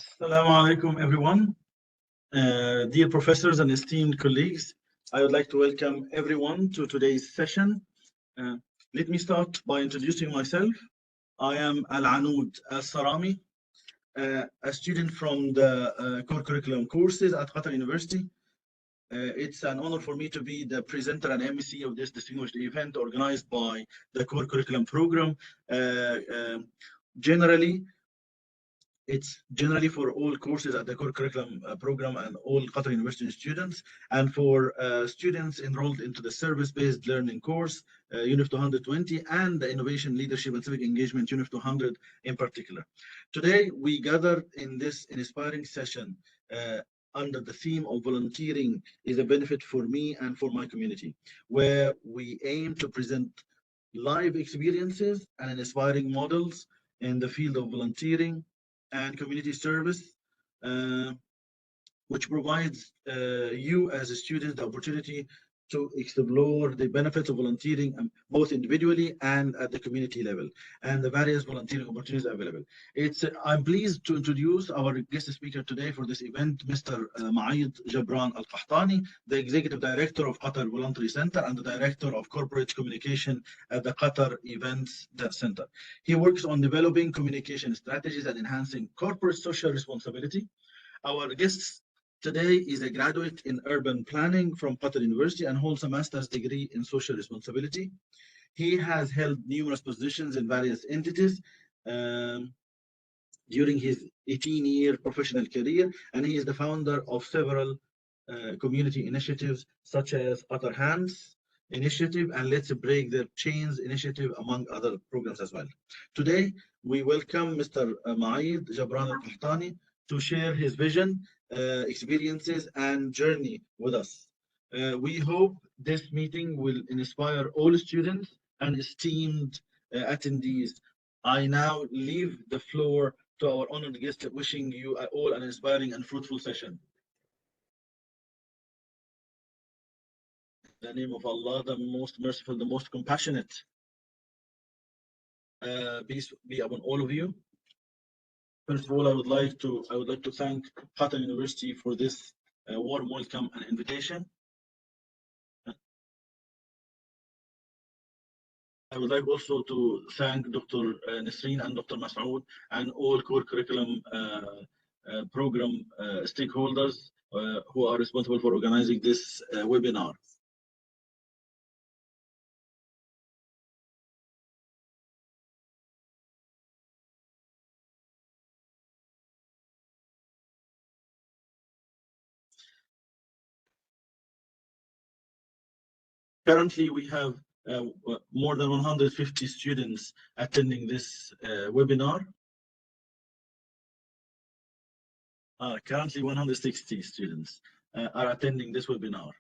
Assalamu alaikum, everyone. Dear professors and esteemed colleagues, I would like to welcome everyone to today's session. Let me start by introducing myself. I am ALqahtani Al-Sarami, a student from the core curriculum courses at Qatar University. It's an honor for me to be the presenter and MC of this distinguished event organized by the core curriculum program. It's generally for all courses at the core curriculum program and all Qatar University students, and for students enrolled into the service-based learning course, Unit 220, and the Innovation, Leadership, and Civic Engagement, Unit 200 in particular. Today, we gather in this inspiring session under the theme of volunteering is a benefit for me and for my community, where we aim to present live experiences and inspiring models in the field of volunteering and community service, which provides you as a student the opportunity to explore the benefits of volunteering both individually and at the community level, and the various volunteering opportunities available. I'm pleased to introduce our guest speaker today for this event, Mr. Meaid ALqahtani, the Executive Director of Qatar Voluntary Center and the Director of Corporate Communication at the Qatar Events Center. He works on developing communication strategies and enhancing corporate social responsibility. Our guest today is a graduate in urban planning from Qatar University and holds a master's degree in social responsibility. He has held numerous positions in various entities during his 18-year professional career, and he is the founder of several community initiatives such as Qatar Hands Initiative and Let's Break the Chains Initiative, among other programs as well. Today, we welcome Mr. Meaid ALqahtani to share his vision, experiences, and journey with us. We hope this meeting will inspire all students and esteemed attendees. I now leave the floor to our honored guest, wishing you all an inspiring and fruitful session. In the name of Allah, the most merciful, the most compassionate. Peace be upon all of you. First of all, I would like to thank Qatar University for this warm welcome and invitation. I would like also to thank Dr. Nasreen and Dr. Masoud and all core curriculum program stakeholders who are responsible for organizing this webinar. Currently, we have more than 150 students attending this webinar. Currently, 160 students are attending this webinar.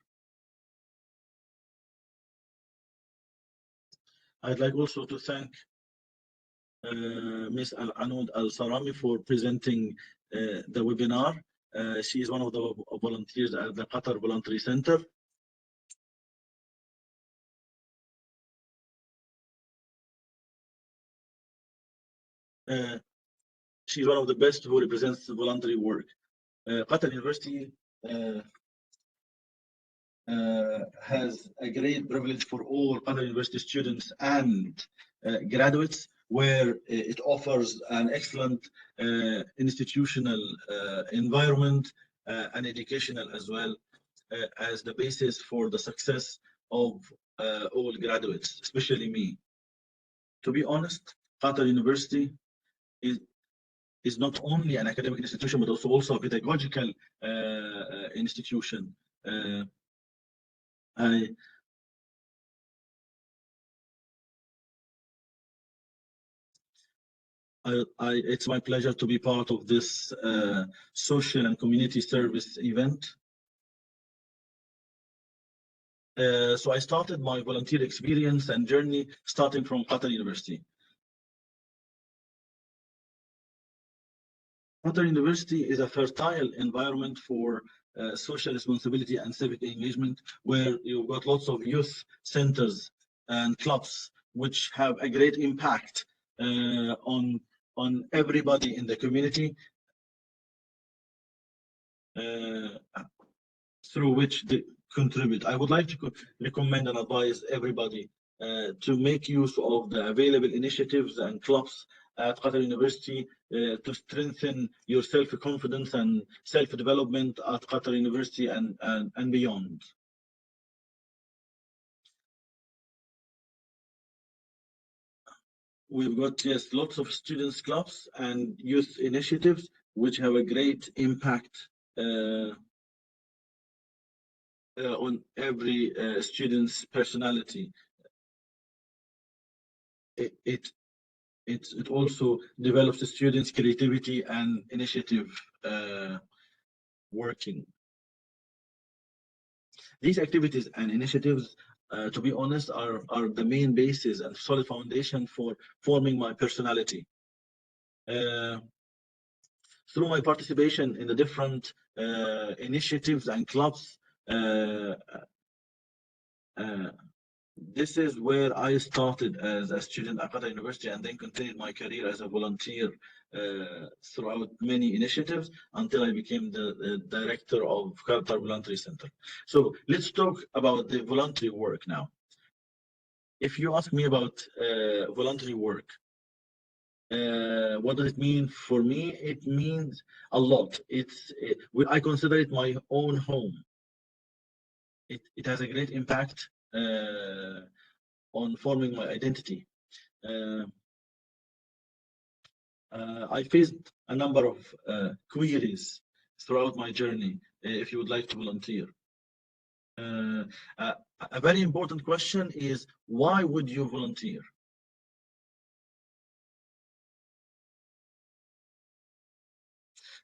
I'd like also to thank Ms. ALqahtani Al-Sarami for presenting the webinar. She is one of the volunteers at the Qatar Voluntary Center. She's one of the best who represents the voluntary work. Qatar University has a great privilege for all Qatar University students and graduates, where it offers an excellent institutional environment and educational as well as the basis for the success of all graduates, especially me. To be honest, Qatar University is not only an academic institution, but also a pedagogical institution. It's my pleasure to be part of this social and community service event. So I started my volunteer experience and journey starting from Qatar University. Qatar University is a fertile environment for social responsibility and civic engagement, where you've got lots of youth centers and clubs which have a great impact on everybody in the community. through which they contribute. I would like to recommend and advise everybody to make use of the available initiatives and clubs at Qatar University to strengthen your self-confidence and self-development at Qatar University and beyond. We've got, yes, lots of students clubs and youth initiatives which have a great impact on every student's personality. It also develops the students' creativity and initiative working. These activities and initiatives, to be honest, are the main basis and solid foundation for forming my personality. Through my participation in the different initiatives and clubs, this is where I started as a student at Qatar University and then continued my career as a volunteer throughout many initiatives until I became the director of Qatar Voluntary Center. So let's talk about the voluntary work now. If you ask me about voluntary work, what does it mean for me? It means a lot. I consider it my own home. It has a great impact on forming my identity. I faced a number of queries throughout my journey. If you would like to volunteer, a very important question is, why would you volunteer?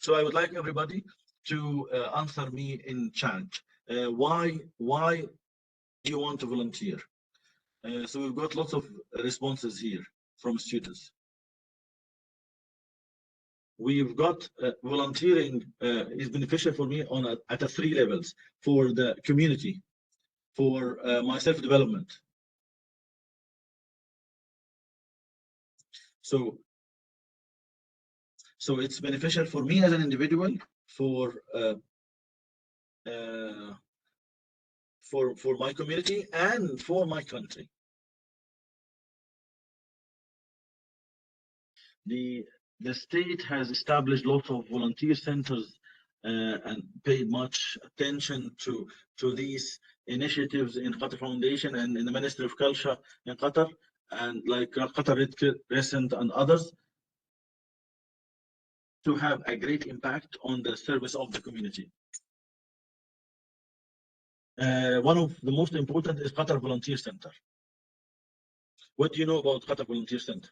So I would like everybody to answer me in chat. Why do you want to volunteer? So we've got lots of responses here from students. We've got volunteering is beneficial for me at 3 levels: for the community, for my self-development. So it's beneficial for me as an individual, for my community, and for my country. The state has established lots of volunteer centers and paid much attention to these initiatives in Qatar Foundation and in the Ministry of Culture in Qatar, and like Qatar Red Crescent and others, to have a great impact on the service of the community. One of the most important is Qatar Volunteer Center. What do you know about Qatar Volunteer Center?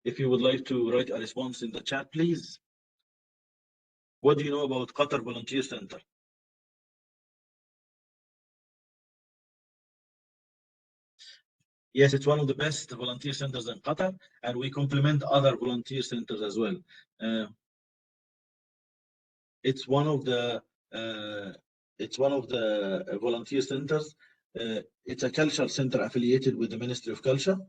If you would like to write a response in the chat, please. What do you know about Qatar Volunteer Center? Yes, it's one of the best volunteer centers in Qatar, and we complement other volunteer centers as well. It's one of the volunteer centers. It's a cultural center affiliated with the Ministry of Culture.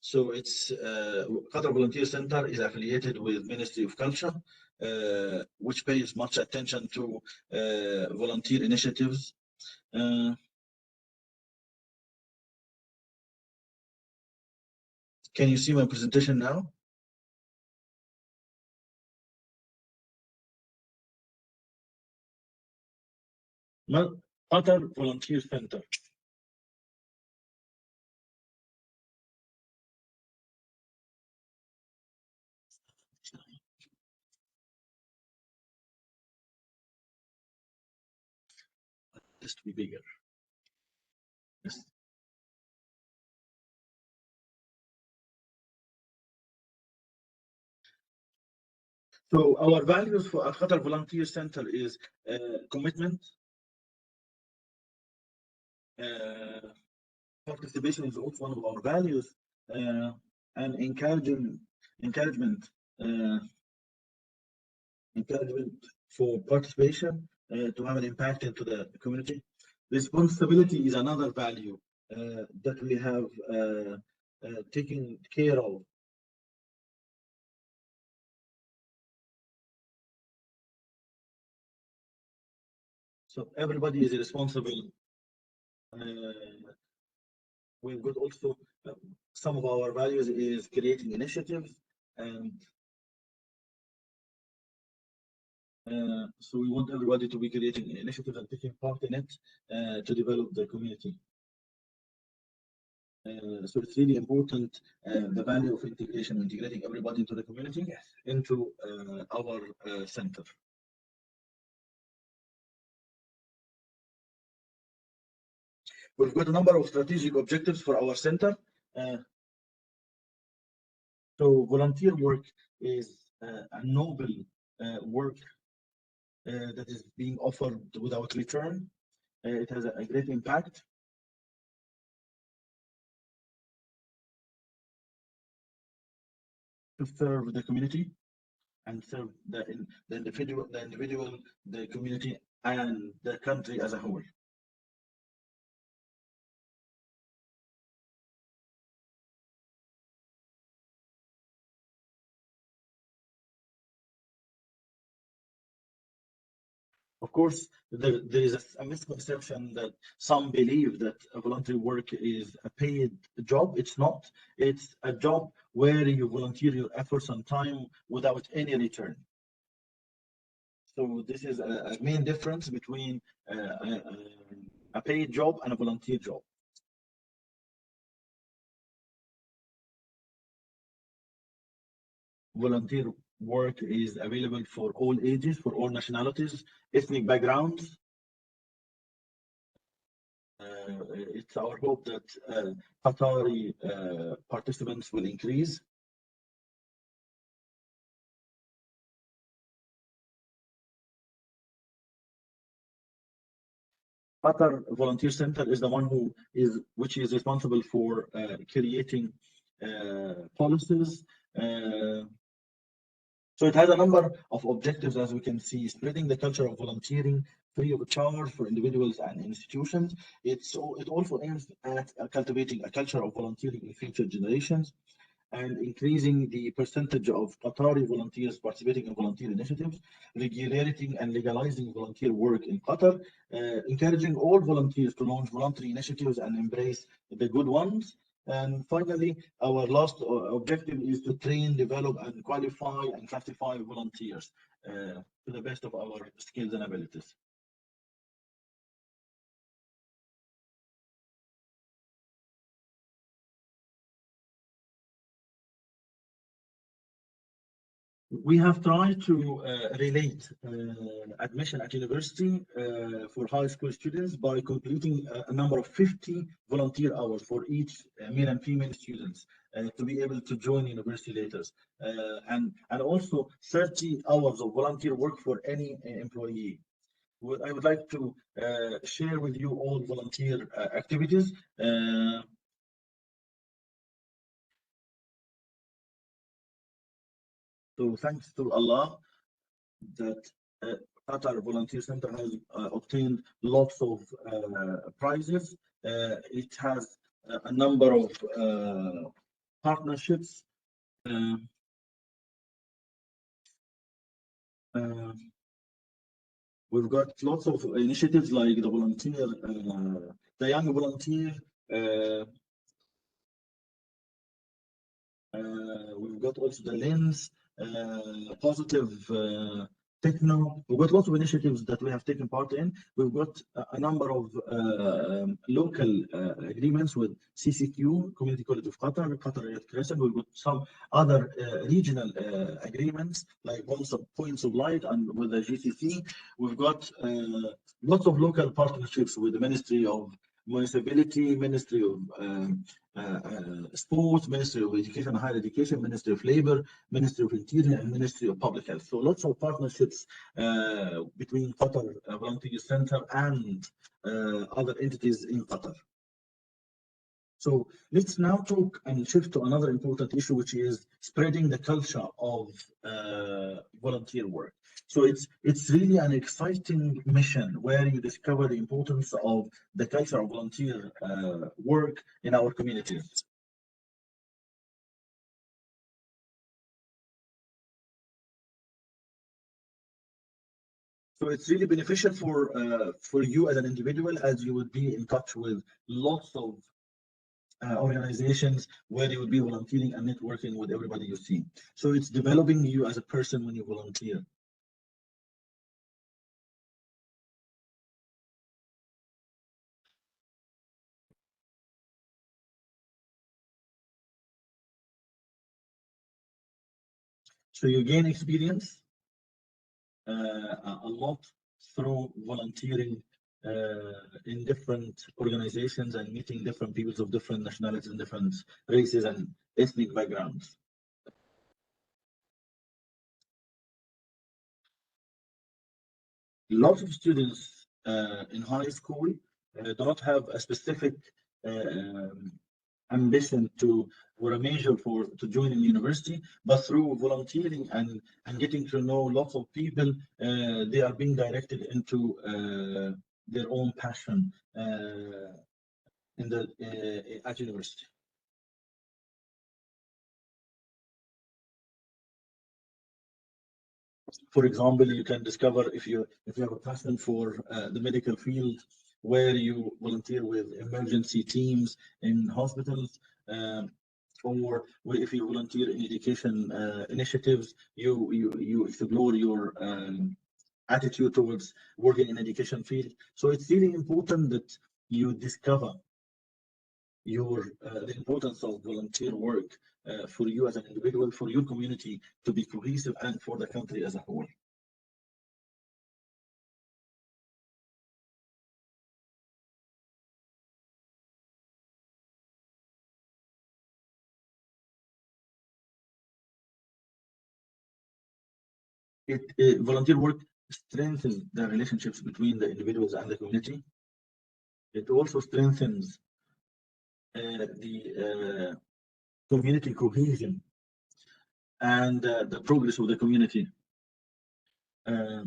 So it's Qatar Volunteer Center is affiliated with Ministry of Culture, which pays much attention to volunteer initiatives. Can you see my presentation now? Qatar Volunteer Center. Just to be bigger. Yes. So our values for Qatar Volunteer Center is commitment, participation is also one of our values, and encouragement for participation to have an impact into the community. Responsibility is another value that we have taken care of. So everybody is responsible. We've got also some of our values is creating initiatives, and so we want everybody to be creating initiatives and taking part in it to develop the community. So it's really important the value of integration, integrating everybody into the community, into our center. We've got a number of strategic objectives for our center. So volunteer work is a noble work that is being offered without return. It has a great impact. To serve the community and serve the individual, the community, and the country as a whole. Of course, there is a misconception that some believe that a voluntary work is a paid job. It's not. It's a job where you volunteer your efforts and time without any return. So this is a main difference between a paid job and a volunteer job. Volunteer work is available for all ages, for all nationalities, ethnic backgrounds. It's our hope that Qatari participants will increase. Qatar Volunteer Center is the one which is responsible for creating policies. So it has a number of objectives, as we can see: spreading the culture of volunteering free of charge for individuals and institutions. It also aims at cultivating a culture of volunteering in future generations, and increasing the percentage of Qatari volunteers participating in volunteer initiatives, regulating and legalizing volunteer work in Qatar, encouraging all volunteers to launch voluntary initiatives and embrace the good ones. And finally, our last objective is to train, develop, and qualify and classify volunteers to the best of our skills and abilities. We have tried to relate admission at university for high school students by completing a number of 50 volunteer hours for each male and female students to be able to join university later. And also 30 hours of volunteer work for any employee. I would like to share with you all volunteer activities. So thanks to Allah that Qatar Volunteer Center has obtained lots of prizes. It has a number of partnerships. We've got lots of initiatives like the volunteer, the young volunteer. We've got also the lens, positive techno. We've got lots of initiatives that we have taken part in. We've got a number of local agreements with CCQ, Community College of Qatar, Qatar Red Crescent. We've got some other regional agreements like Points of Light and with the GCC. We've got lots of local partnerships with the Ministry of Municipality, Ministry of Sports, Ministry of Education and Higher Education, Ministry of Labor, Ministry of Interior, and Ministry of Public Health. So lots of partnerships between Qatar Volunteer Center and other entities in Qatar. So let's now talk and shift to another important issue, which is spreading the culture of volunteer work. So it's really an exciting mission where you discover the importance of the culture of volunteer work in our communities. So it's really beneficial for you as an individual, as you would be in touch with lots of organizations where you would be volunteering and networking with everybody you see. So it's developing you as a person when you volunteer. So you gain experience a lot through volunteering in different organizations and meeting different peoples of different nationalities and different races and ethnic backgrounds. Lots of students in high school do not have a specific ambition to or a major for to join in university, but through volunteering and getting to know lots of people, they are being directed into their own passion in the at university. For example, you can discover if you have a passion for the medical field, where you volunteer with emergency teams in hospitals, or if you volunteer in education initiatives, you explore your attitude towards working in education field. So it's really important that you discover the importance of volunteer work for you as an individual, for your community to be cohesive, and for the country as a whole. Volunteer work strengthens the relationships between the individuals and the community. It also strengthens the community cohesion and the progress of the community. Uh,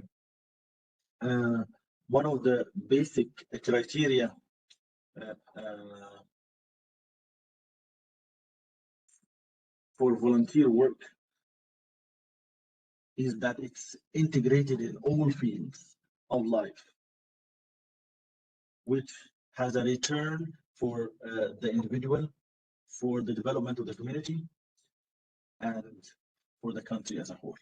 uh, One of the basic criteria uh, uh, for volunteer work is that it's integrated in all fields of life, which has a return for the individual, for the development of the community, and for the country as a whole,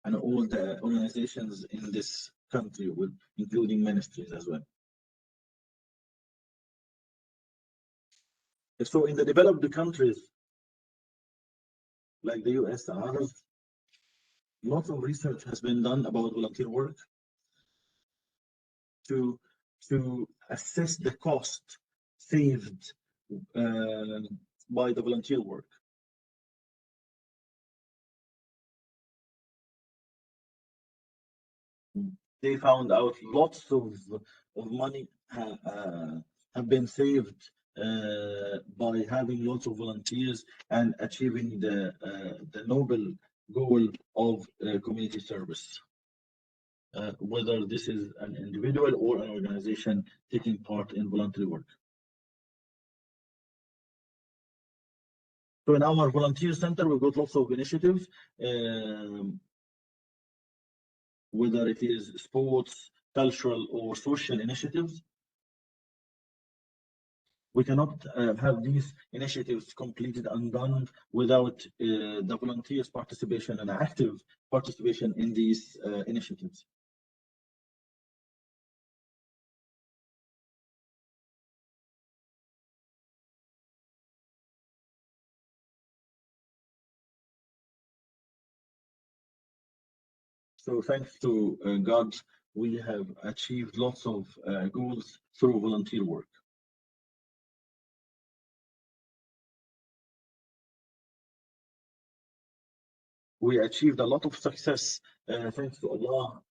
and all the organizations in this country, with including ministries as well. So in the developed countries like the US and others, lots of research has been done about volunteer work to assess the cost saved uh, by the volunteer work. They found out lots of money have been saved by having lots of volunteers and achieving the noble goal of community service. Whether this is an individual or an organization taking part in voluntary work. So in our volunteer center, we've got lots of initiatives, whether it is sports, cultural, or social initiatives. We cannot have these initiatives completed and done without the volunteers' participation and active participation in these initiatives. So thanks to God, we have achieved lots of goals through volunteer work. We achieved a lot of success thanks to Allah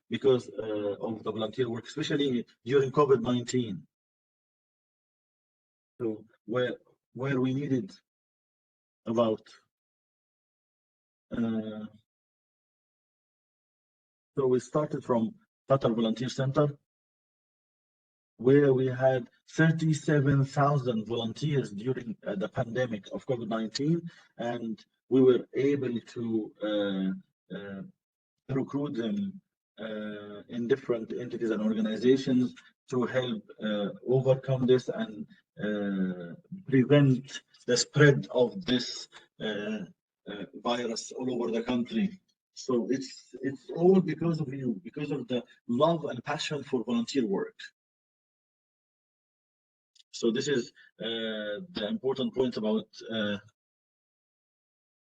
because of the volunteer work, especially during COVID-19. So where we needed about uh, so we started from Qatar Volunteer Center, where we had 37,000 volunteers during the pandemic of COVID-19, and we were able to recruit them in different entities and organizations to help overcome this and prevent the spread of this virus all over the country. So it's all because of you, because of the love and passion for volunteer work. So this is the important point about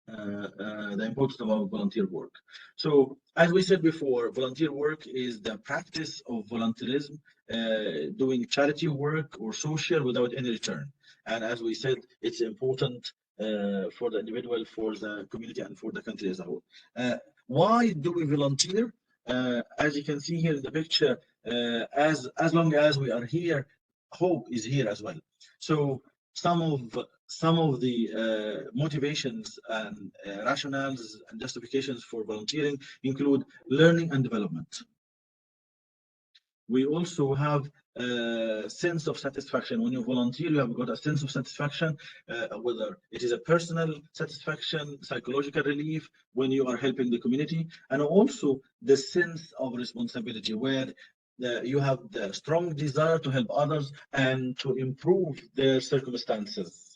the importance of volunteer work. So, as we said before, volunteer work is the practice of volunteerism, doing charity work or social without any return. And as we said, it's important for the individual, for the community, and for the country as a whole. Why do we volunteer? As you can see here in the picture, as long as we are here, hope is here as well. So some of the motivations and rationales and justifications for volunteering include learning and development. We also have a sense of satisfaction. When you volunteer, you have got a sense of satisfaction, whether it is a personal satisfaction, psychological relief when you are helping the community, and also the sense of responsibility where you have the strong desire to help others and to improve their circumstances.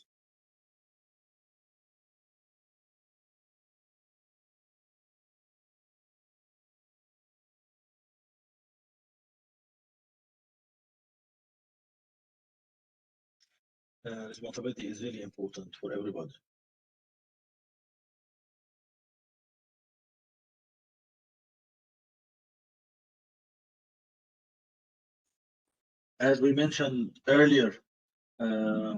Responsibility is really important for everybody. As we mentioned earlier, uh,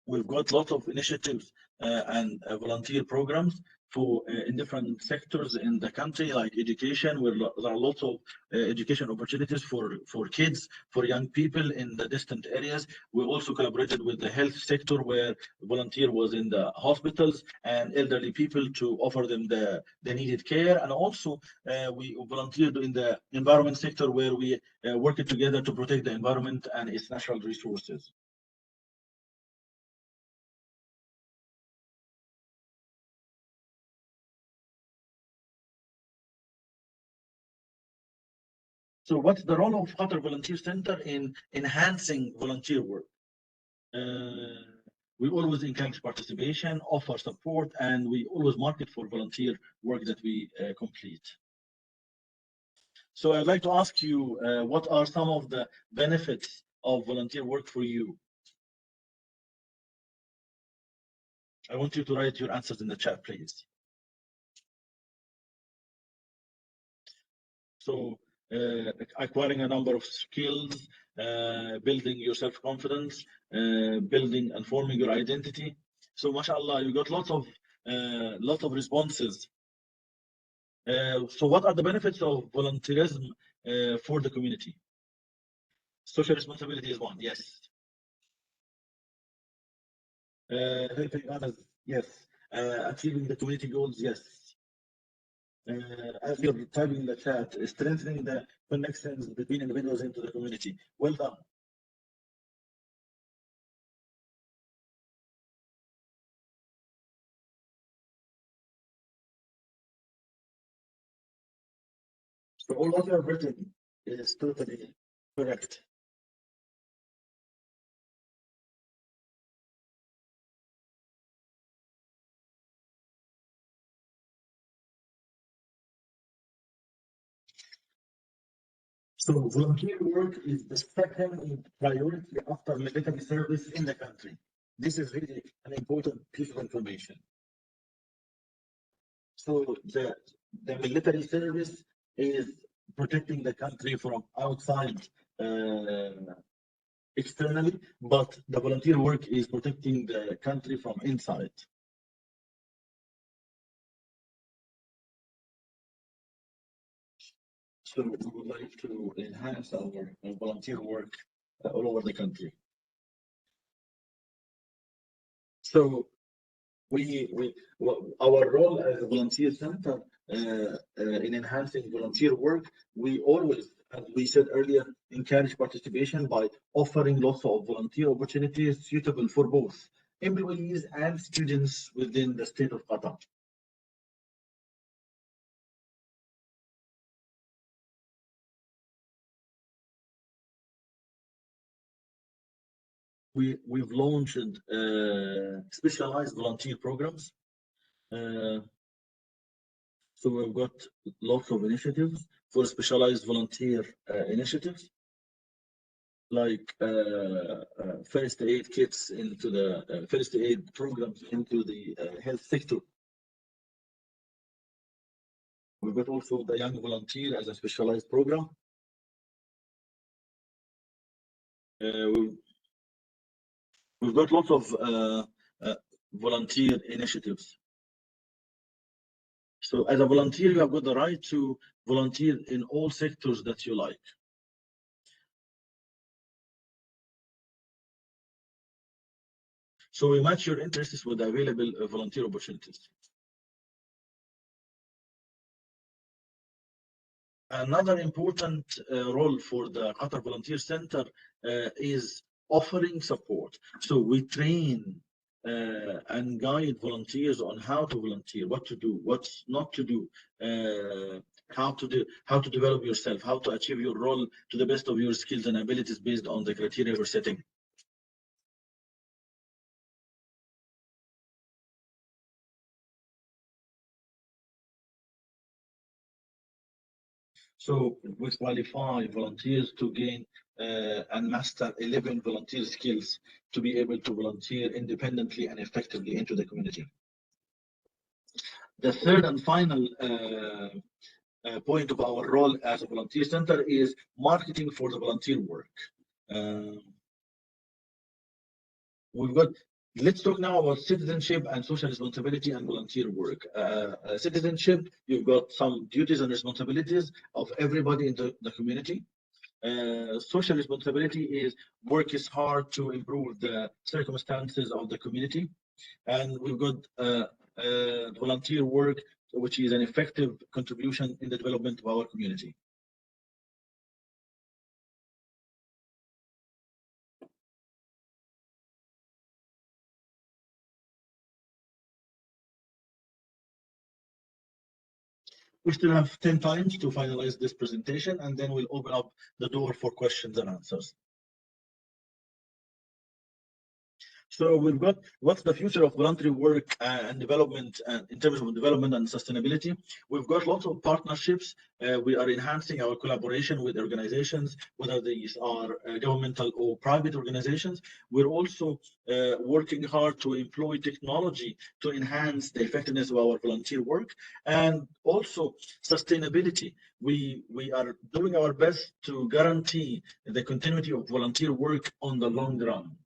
we've got lots of initiatives and volunteer programs for in different sectors in the country, like education, where there are lots of education opportunities for kids, for young people in the distant areas. We also collaborated with the health sector, where volunteer was in the hospitals and elderly people to offer them the needed care. And also we volunteered in the environment sector, where we worked together to protect the environment and its natural resources. So what's the role of Qatar Volunteer Center in enhancing volunteer work? Uh, we always encourage participation, offer support, and we always market for volunteer work that we complete. So I'd like to ask you, what are some of the benefits of volunteer work for you? I want you to write your answers in the chat, please. So acquiring a number of skills, building your self-confidence, building and forming your identity. So mashallah, you got lots of responses. So what are the benefits of volunteerism for the community? Social responsibility is one, yes. Helping others, yes. Achieving the community goals, yes. As you're typing in the chat, strengthening the connections between individuals into the community. Well done. So all what you have written is totally correct. So volunteer work is the second priority after military service in the country. This is really an important piece of information. So the military service is protecting the country from outside externally, but the volunteer work is protecting the country from inside. So we would like to enhance our volunteer work all over the country. So our role as a volunteer center in enhancing volunteer work, we always, as we said earlier, encourage participation by offering lots of volunteer opportunities suitable for both employees and students within the state of Qatar. We've launched specialized volunteer programs. So we've got lots of initiatives for specialized volunteer initiatives, like first aid kits into the first aid programs into the health sector. We've got also the young volunteer as a specialized program. We've got lots of volunteer initiatives. So as a volunteer, you have got the right to volunteer in all sectors that you like. So we match your interests with available volunteer opportunities. Another important role for the Qatar Volunteer Center is offering support. So we train and guide volunteers on how to volunteer, what to do, what not to do, how to develop yourself, how to achieve your role to the best of your skills and abilities based on the criteria we're setting. So we qualify volunteers to gain and master 11 volunteer skills to be able to volunteer independently and effectively into the community. The third and final point of our role as a volunteer center is marketing for the volunteer work. Let's talk now about citizenship and social responsibility and volunteer work. Citizenship, you've got some duties and responsibilities of everybody in the community. Social responsibility is work is hard to improve the circumstances of the community. And we've got volunteer work, which is an effective contribution in the development of our community. We still have 10 times to finalize this presentation, and then we'll open up the door for questions and answers. So we've got what's the future of voluntary work and development in terms of development and sustainability. We've got lots of partnerships. We are enhancing our collaboration with organizations, whether these are governmental or private organizations. We're also working hard to employ technology to enhance the effectiveness of our volunteer work, and also sustainability. We are doing our best to guarantee the continuity of volunteer work on the long run.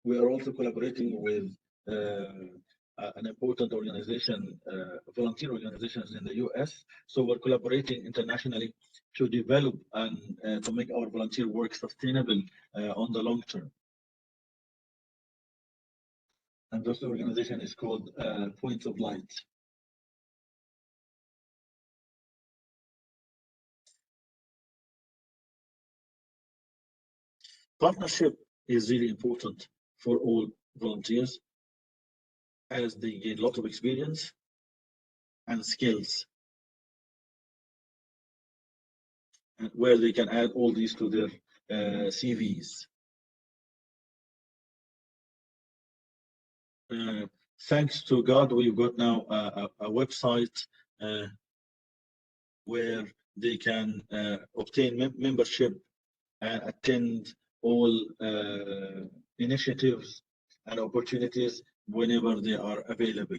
We are also collaborating with an important organization, volunteer organizations in the US. So we're collaborating internationally to develop and to make our volunteer work sustainable on the long term. And this organization is called Points of Light. Partnership is really important for all volunteers as they gain a lot of experience and skills, and where they can add all these to their CVs. Thanks to God, we've got now a website where they can obtain membership and attend all initiatives and opportunities whenever they are available.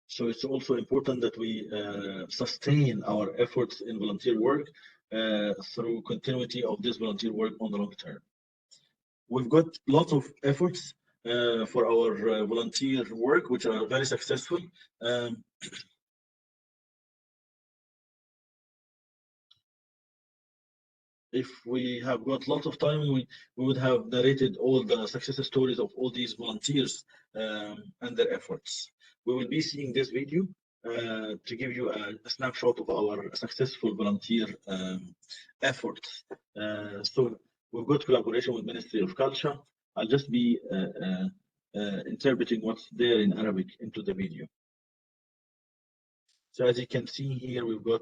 So it's also important that we sustain our efforts in volunteer work through continuity of this volunteer work on the long term. we've got lots of efforts for our volunteer work, which are very successful. Um, if we have got lots of time, we would have narrated all the success stories of all these volunteers and their efforts. We will be seeing this video to give you a snapshot of our successful volunteer efforts. So we've got collaboration with Ministry of Culture. I'll just be interpreting what's there in Arabic into the video. So as you can see here, we've got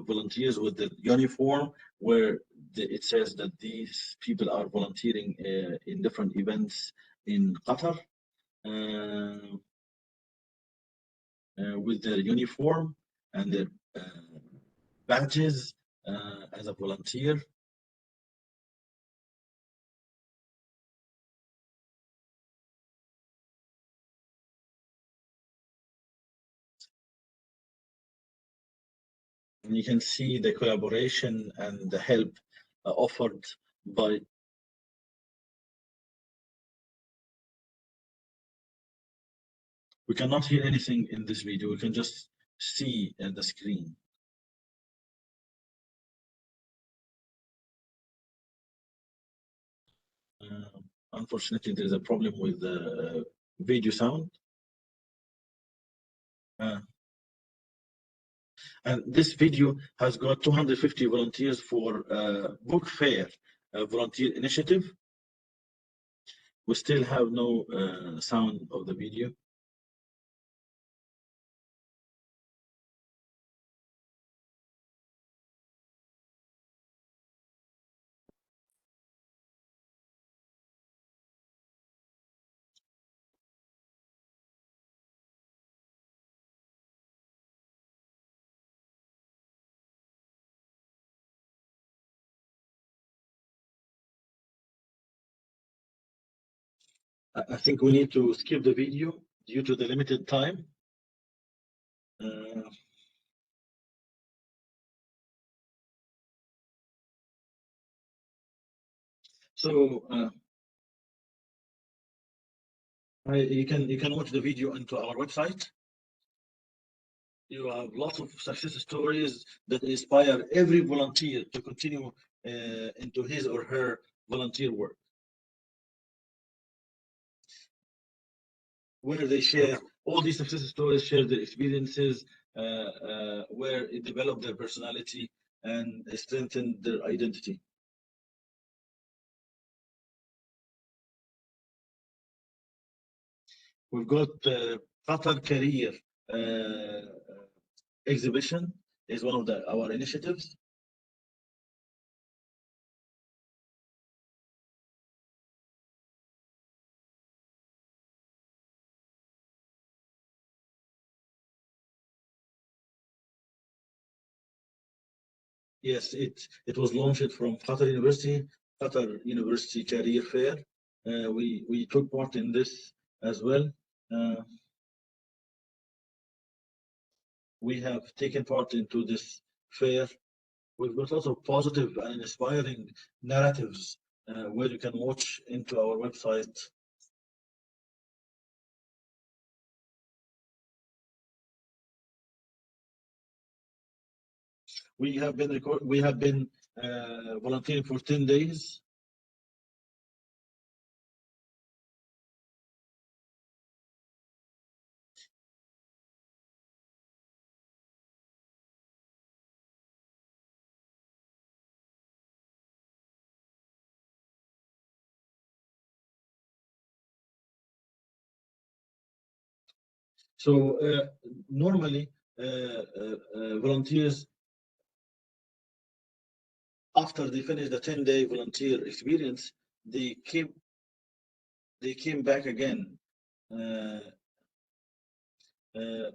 volunteers with the uniform where it says that these people are volunteering in different events in Qatar with their uniform and their badges as a volunteer. And you can see the collaboration and the help offered by. We cannot hear anything in this video. We can just see the screen. Unfortunately, there is a problem with the video sound. And this video has got 250 volunteers for book fair volunteer initiative. We still have no sound of the video. I think we need to skip the video due to the limited time. So you can watch the video into our website. You have lots of success stories that inspire every volunteer to continue into his or her volunteer work, where they share all these success stories, share their experiences, where it developed their personality and strengthened their identity. We've got Qatar Career exhibition is one of our initiatives. Yes, it was launched from Qatar University Career Fair. We took part in this as well. We have taken part into this fair. We've got lots of positive and inspiring narratives where you can watch into our website. We have been volunteering for 10 days. So normally volunteers, after they finish the 10-day volunteer experience, they came back again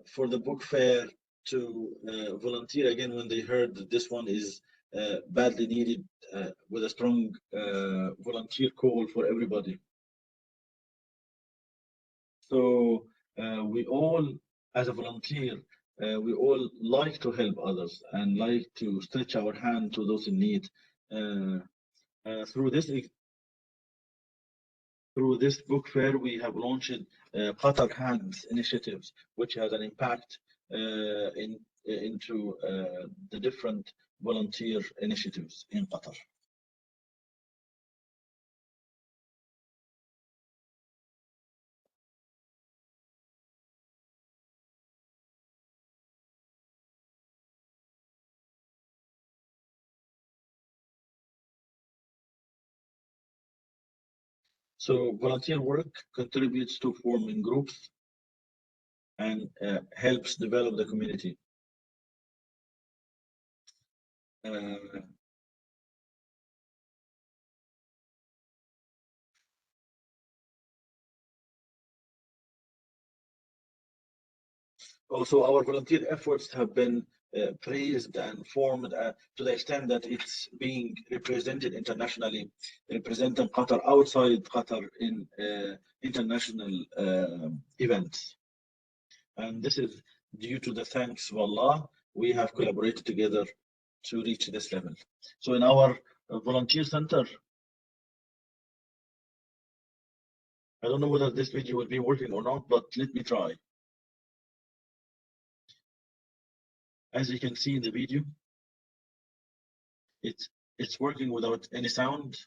for the book fair to volunteer again when they heard that this one is badly needed with a strong volunteer call for everybody. So we all, as a volunteer, we all like to help others and like to stretch our hand to those in need. Through this through this book fair, we have launched Qatar Hands initiatives, which has an impact into the different volunteer initiatives in Qatar. So volunteer work contributes to forming groups and helps develop the community. Also, our volunteer efforts have been praised and formed to the extent that it's being represented internationally, representing Qatar outside Qatar in international events. And this is due to the thanks of Allah, we have collaborated together to reach this level. So in our volunteer center, I don't know whether this video will be working or not, but let me try. As you can see in the video, it's working without any sound.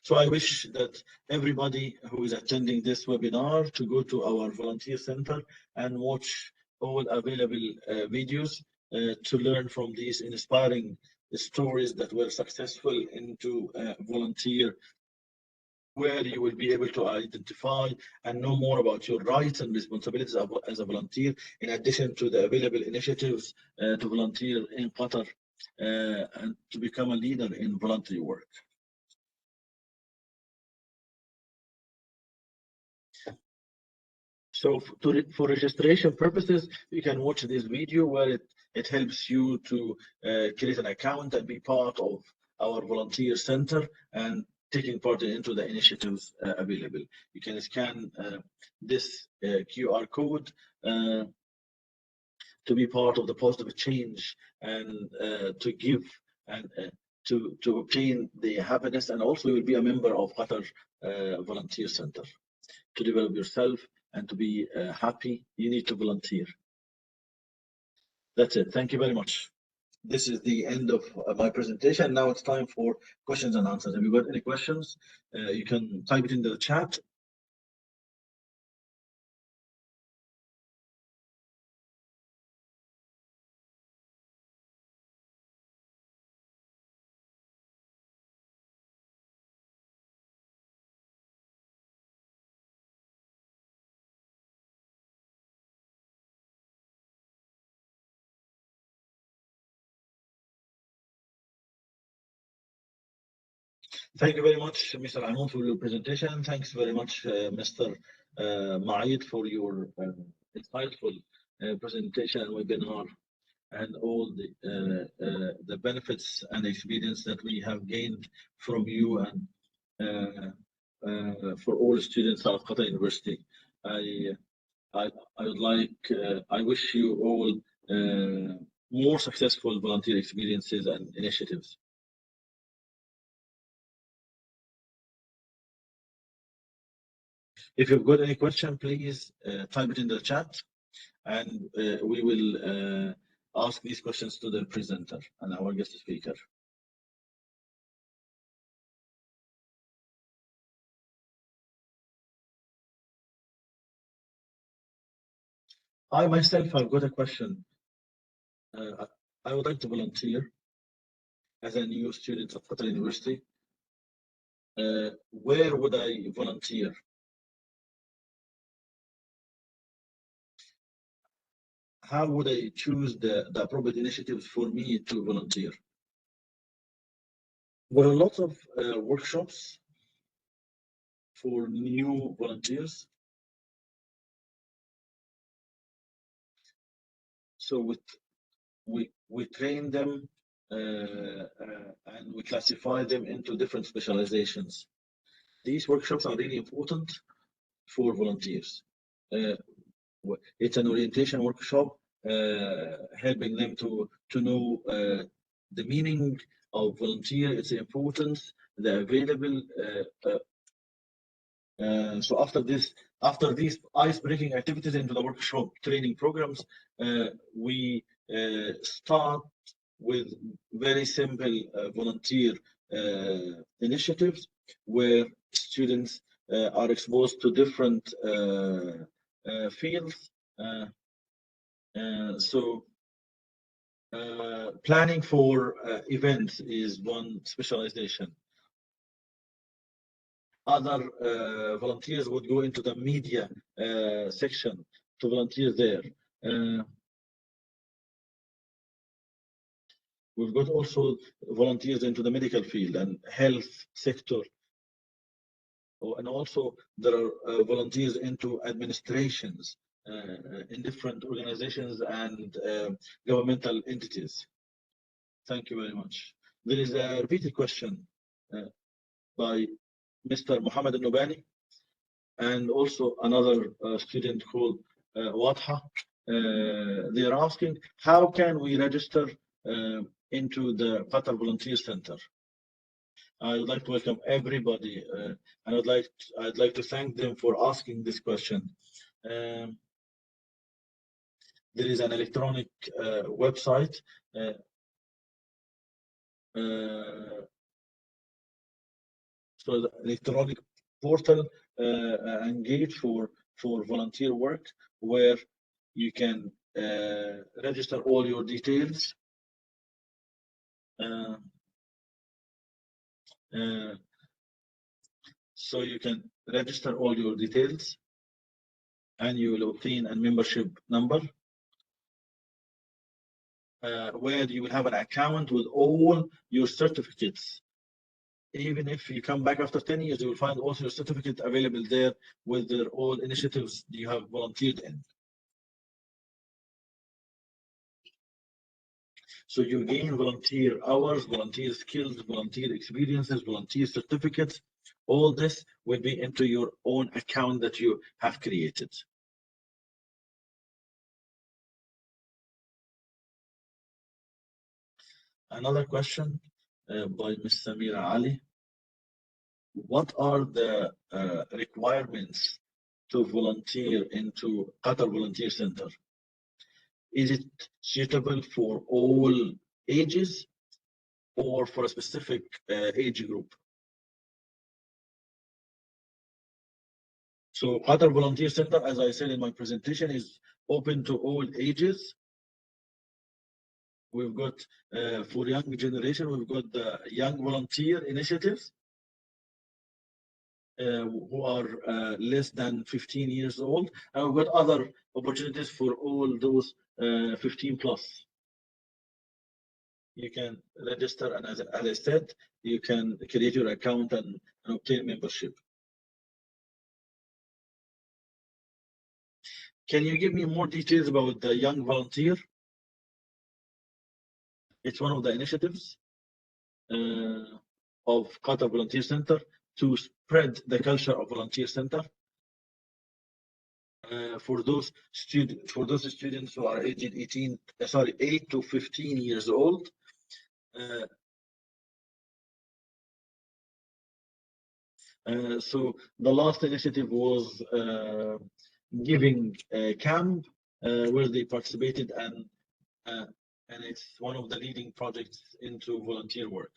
So I wish that everybody who is attending this webinar to go to our volunteer center and watch all available videos to learn from these inspiring stories that were successful into volunteer, where you will be able to identify and know more about your rights and responsibilities as a volunteer, in addition to the available initiatives to volunteer in Qatar and to become a leader in voluntary work. So for registration purposes, you can watch this video where it helps you to create an account and be part of our volunteer center and taking part into the initiatives available. You can scan this QR code to be part of the positive change and to give and to obtain the happiness, and also you will be a member of Qatar Volunteer Center. To develop yourself and to be happy, you need to volunteer. That's it. Thank you very much. This is the end of my presentation. Now it's time for questions and answers. Have you got any questions? You can type it in the chat. Thank you very much, Mr. Amoun, for your presentation. Thanks very much, Mr. Meaid, for your insightful presentation and webinar, and all the benefits and experience that we have gained from you and for all students at Qatar University. I would like, I wish you all more successful volunteer experiences and initiatives. If you've got any question, please type it in the chat, and we will ask these questions to the presenter and our guest speaker. I myself have got a question. I would like to volunteer as a new student at Qatar University. Where would I volunteer? How would I choose the appropriate initiatives for me to volunteer? Well, a lot of workshops for new volunteers. So we train them and we classify them into different specializations. These workshops are really important for volunteers. It's an orientation workshop helping them to know the meaning of volunteer, its importance, the available. So after these ice-breaking activities into the workshop training programs, we start with very simple volunteer initiatives where students are exposed to different fields. So planning for events is one specialization. Other volunteers would go into the media section to volunteer there. We've got also volunteers into the medical field and health sector. And also there are volunteers into administrations in different organizations and governmental entities. Thank you very much. There is a repeated question by Mr. Mohammed Nubani and also another student called Watha. They are asking, how can we register into the Qatar Volunteer Center? I would like to welcome everybody, and I'd like to thank them for asking this question. There is an electronic website. So the electronic portal engage for volunteer work, where you can register all your details. So you can register all your details and you will obtain a membership number where you will have an account with all your certificates. Even if you come back after 10 years, you will find also your certificate available there with their all initiatives you have volunteered in. So you gain volunteer hours, volunteer skills, volunteer experiences, volunteer certificates. All this will be into your own account that you have created. Another question by Ms. Samira Ali. What are the requirements to volunteer into Qatar Volunteer Center? Is it suitable for all ages or for a specific age group? So Qatar Volunteer Center, as I said in my presentation, is open to all ages. We've got for young generation, we've got the young volunteer initiatives who are less than 15 years old, and we've got other opportunities for all those 15 plus. You can register, and as I said, you can create your account and obtain membership. Can you give me more details about the young volunteer? It's one of the initiatives of Qatar Volunteer Center to spread the culture of Volunteer Center. For those students who are aged 8 to 15 years old. So the last initiative was giving a camp where they participated, and it's one of the leading projects into volunteer work.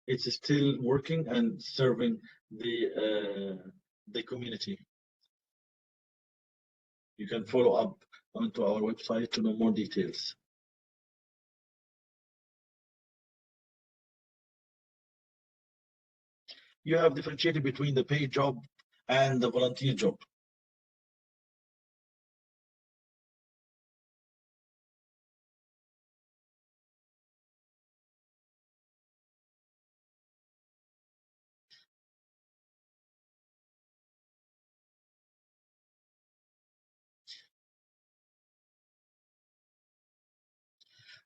It's still working and serving the community. You can follow up onto our website to know more details. You have differentiated between the paid job and the volunteer job.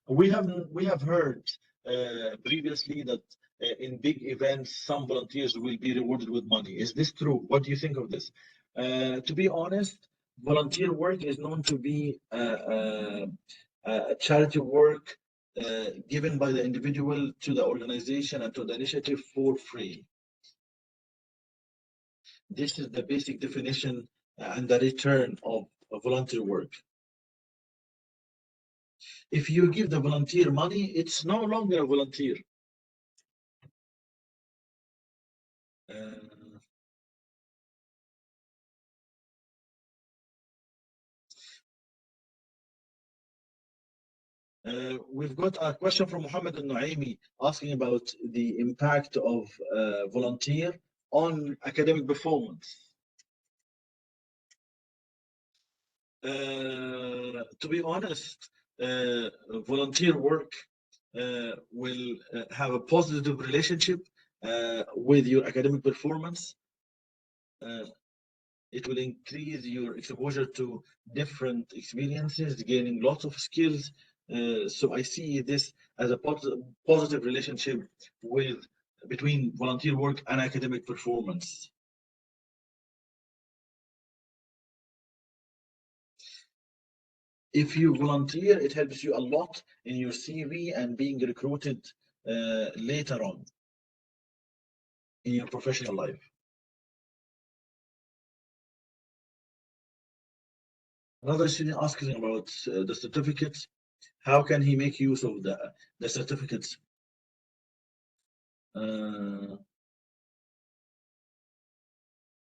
We have heard previously that in big events, some volunteers will be rewarded with money. Is this true? What do you think of this? To be honest, volunteer work is known to be charity work given by the individual to the organization and to the initiative for free. This is the basic definition and the return of volunteer work. If you give the volunteer money, it's no longer a volunteer. We've got a question from Mohammed al-Nuaimi asking about the impact of volunteer on academic performance. To be honest, volunteer work will have a positive relationship with your academic performance. It will increase your exposure to different experiences, gaining lots of skills. So I see this as a positive relationship between volunteer work and academic performance. If you volunteer, it helps you a lot in your CV and being recruited later on in your professional life. Another student asking about the certificates. How can he make use of the certificates?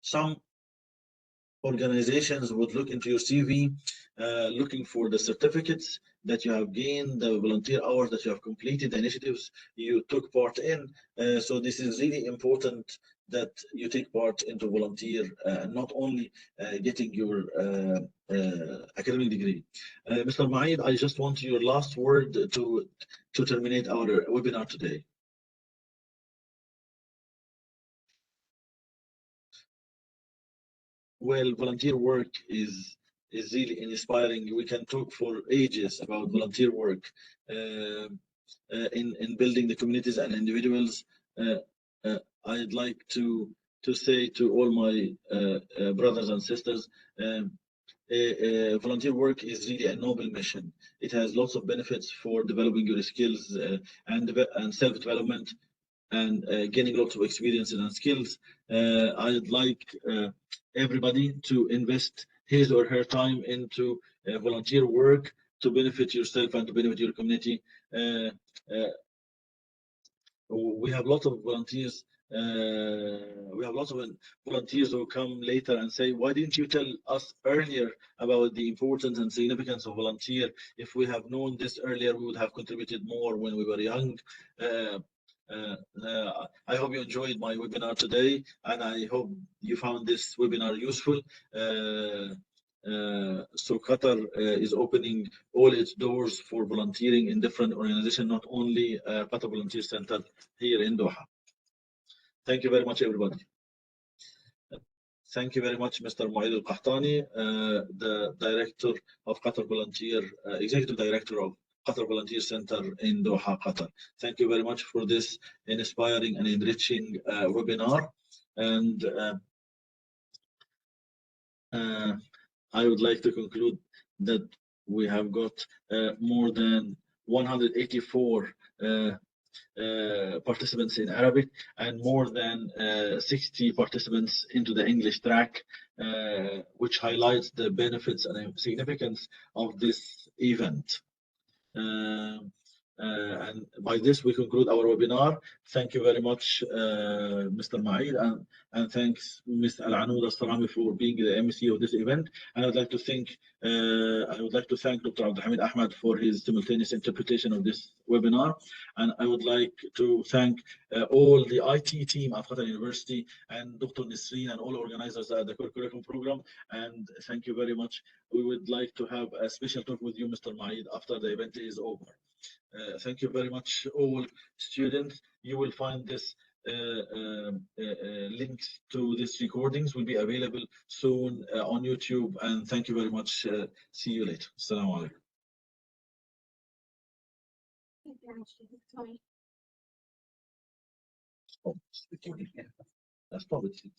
Some organizations would look into your CV, looking for the certificates that you have gained, the volunteer hours that you have completed, the initiatives you took part in. So this is really important that you take part into volunteer, not only getting your academic degree. Mr. Meaid, I just want your last word to terminate our webinar today. Well, volunteer work is really inspiring. We can talk for ages about volunteer work in building the communities and individuals. I'd like to say to all my brothers and sisters, volunteer work is really a noble mission. It has lots of benefits for developing your skills and self-development, and gaining lots of experiences and skills. I'd like everybody to invest his or her time into volunteer work to benefit yourself and to benefit your community. We have lots of volunteers. We have lots of volunteers who come later and say, why didn't you tell us earlier about the importance and significance of volunteer? If we have known this earlier, we would have contributed more when we were young. I hope you enjoyed my webinar today, and I hope you found this webinar useful. So Qatar is opening all its doors for volunteering in different organizations, not only Qatar Volunteer Center here in Doha. Thank you very much, everybody. Thank you very much, Mr. Meaid ALqahtani, the Director of Qatar Volunteer, Executive Director of Qatar Volunteer Center in Doha, Qatar. Thank you very much for this inspiring and enriching webinar. And I would like to conclude that we have got more than 184 participants in Arabic and more than 60 participants into the English track, which highlights the benefits and significance of this event. And by this, we conclude our webinar. Thank you very much, Mr. Meaid, and thanks Ms. Al-Anoud Al-Sarami for being the MC of this event. And I would like to thank Dr. Abdulhamid Ahmad for his simultaneous interpretation of this webinar. And I would like to thank all the IT team at Qatar University and Dr. Nisreen and all organizers at the core curriculum program. And thank you very much. We would like to have a special talk with you, Mr. Meaid, after the event is over. Thank you very much, all students. You will find this links to these recordings will be available soon on YouTube. And thank you very much. See you later. Assalamu alaikum. Oh, that's probably it.